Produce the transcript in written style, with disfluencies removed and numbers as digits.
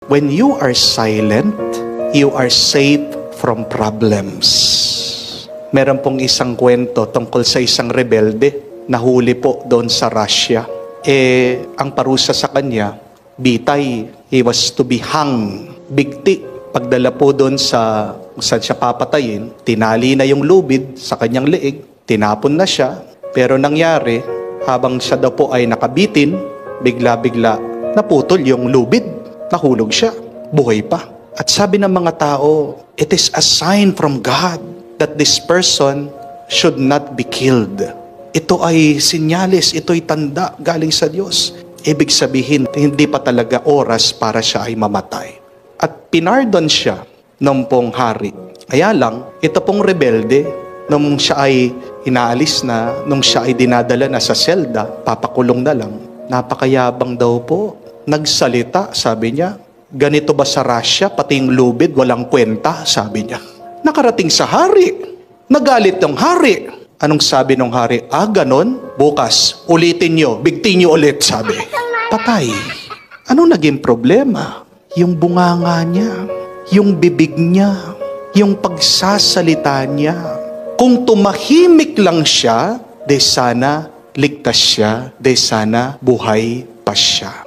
When you are silent, you are safe from problems. Meron pong isang kwento tungkol sa isang rebelde, nahuli po doon sa Russia. Ang parusa sa kanya, bitay. He was to be hung, bigti. Pagdala po doon sa kung saan siya papatayin, tinali na yung lubid sa kanyang leeg, tinapon na siya. Pero nangyari, habang siya daw po ay nakabitin, bigla-bigla naputol yung lubid, nahulog siya, buhay pa. At sabi ng mga tao, it is a sign from God that this person should not be killed. Ito ay sinyalis, ito ay tanda galing sa Diyos. Ibig sabihin, hindi pa talaga oras para siya ay mamatay. At pinardon siya ng pong hari. Kaya lang, ito pong rebelde, nung siya ay inaalis na, nung siya ay dinadala na sa selda, papakulong na lang, napakayabang daw po. Nagsalita, sabi niya, ganito ba sa Russia, pati yung lubid, walang kwenta, sabi niya. Nakarating sa hari. Nagalit ng hari. Anong sabi ng hari? Ganon? Bukas, ulitin nyo, bigtin nyo ulit, sabi. Patay. Anong naging problema? Yung bunganga niya, yung bibig niya, yung pagsasalita niya. Kung tumahimik lang siya, de sana ligtas siya, de sana buhay pa siya.